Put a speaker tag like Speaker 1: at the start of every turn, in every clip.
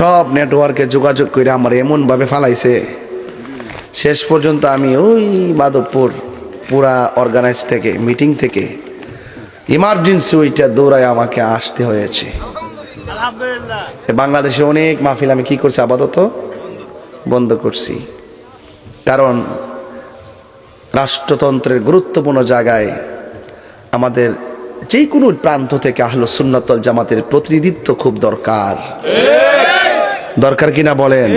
Speaker 1: সব নেটওয়ার্কে যোগাযোগ করে আমার এমনভাবে ফালাইছে, শেষ পর্যন্ত আমি ওই মাধবপুর পুরা অর্গানাইজ থেকে মিটিং থেকে ইমার্জেন্সি ওইটা দৌড়ায় আমাকে আসতে হয়েছে। বাংলাদেশে অনেক মাহফিল আমি কি করছি, আপাতত বন্ধ করছি। কারণ রাষ্ট্রতন্ত্রের গুরুত্বপূর্ণ জায়গায় আমাদের যে কোনো প্রান্ত থেকে আহলুস সুন্নাত ওয়াল জামাতের প্রতিনিধিত্ব খুব দরকার, দরকার কিনা বলেন?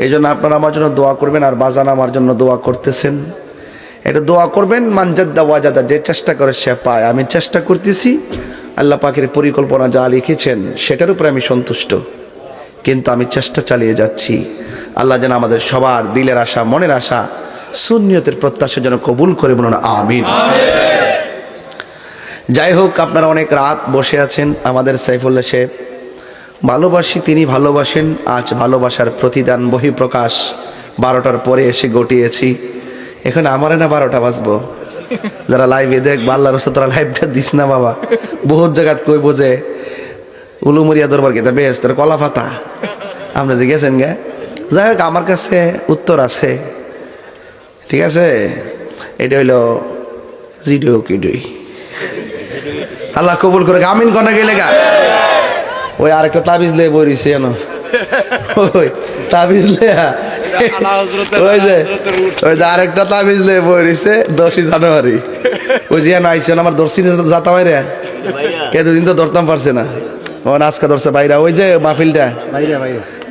Speaker 1: এই জন্য আপনারা আমার জন্য দোয়া করবেন, আর বাজান আমার জন্য দোয়া করতেছেন। এটা দোয়া করবেন, মানজাদ্দা ওয়াজাদা, যে চেষ্টা করে সে পায়। আমি চেষ্টা করতেছি, আল্লাহ পাকের পরিকল্পনা যা লিখেছেন সেটার উপরে আমি সন্তুষ্ট, কিন্তু আমি চেষ্টা চালিয়ে যাচ্ছি। আল্লাহ যেন আমাদের সবার দিলের আশা, মনের আশা, সুন্নিয়তের প্রত্যাশা যেন কবুল করে, বলুন আমিন। যাই হোক, আপনারা অনেক রাত বসে আছেন। আমাদের সাইফুল্লাহ সাহেব ভালোবাসি, তিনি ভালোবাসেন। আজ ভালোবাসার প্রতিদান বহিঃপ্রকাশ 12টার পরে এসে ঘটিয়েছি। এখন আমারে না 12টা বাজবো? যারা লাইভে দেখবো, আল্লাহর রাস্তায় তোরা লাইভটা দিস না বাবা। বহুত জায়গাত কই বোঝে উলুমরিয়া দরবার কেতা বেশ তোর কলা পাতা, আমরা যে গেছেন গে। যাই হোক, আমার কাছে উত্তর আছে, ঠিক আছে? এটা হইল জিডিও কিডুই, আল্লাহ কবুল করে। আমিন কনা গেলে গা। ওই আরেকটা তাবিজ লে বইছে জানো, ওই তাবিজ লে, ওই যে আরেকটা তাবিজ লে বইছে 10ই জানুয়ারি। ওই যে আইসেন আমার দর্শি যাতা বাইরে, এতদিন তো ধরতাম পারছে না, আজকে ধরছে বাইরা। ওই যে মাহফিলটা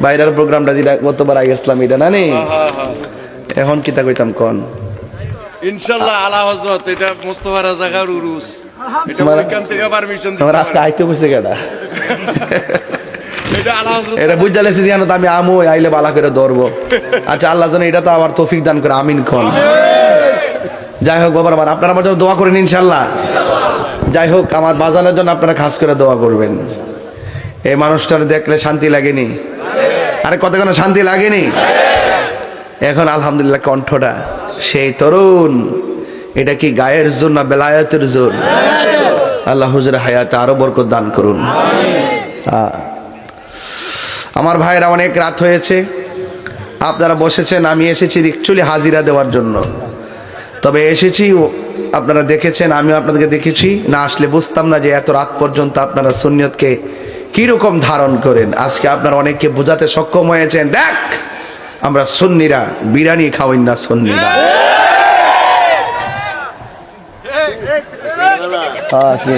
Speaker 1: বাইরের প্রোগ্রামটা যেটা গতবার আগে গেছিলাম, এটা না নি? এখন কিতা কইতাম কন?
Speaker 2: ইনশাআল্লাহ আলা হযরত, এটা মুস্তাফা রাজাকার উরুস, এটা ওইখান থেকে পারমিশন দিই।
Speaker 1: আমার আজকে আইতে কইছে কেডা?
Speaker 2: এটা আলা হযরত,
Speaker 1: এটা বুঝা লেছি জানো তো, আমি আমু আইলে বালা করে ধরবো। আচ্ছা, আল্লাহ যেন এটা তো আবার তৌফিক দান করে, আমিন কোন। যাই হোক বাবার, আবার আপনারা আমার জন্য দোয়া করেন ইনশাআল্লাহ। যাই হোক, আমার বাজানের জন্য আপনারা খাস করে দোয়া করবেন। এই মানুষটার দেখলে শান্তি লাগেনি? আরে কতক্ষণ শান্তি লাগেনি? এখন আলহামদুলিল্লাহ কণ্ঠটা সেই তরুণ। এটা কি গায়ের জোর না বেলায়েতের জোর? আল্লাহ হুজুর হায়াতে আরো বরকত দান করুন। আমার ভাইরা, অনেক রাত হয়েছে, আপনারা বসেছেন, আমি এসেছি অ্যাকচুয়ালি হাজিরা দেওয়ার জন্য। তবে এসেছি, আপনারা দেখেছেন, আমিও আপনাদেরকে দেখেছি। না আসলে বুঝতাম না যে এত রাত পর্যন্ত আপনারা সুন্নিয়তকে কিরকম ধারণ করেন। আজকে আপনারা অনেককে বোঝাতে সক্ষম হয়েছেন। দেখ, আমরা সুন্নিরা বিরিয়ানি খাওয়াই না, সুন্নিরা কি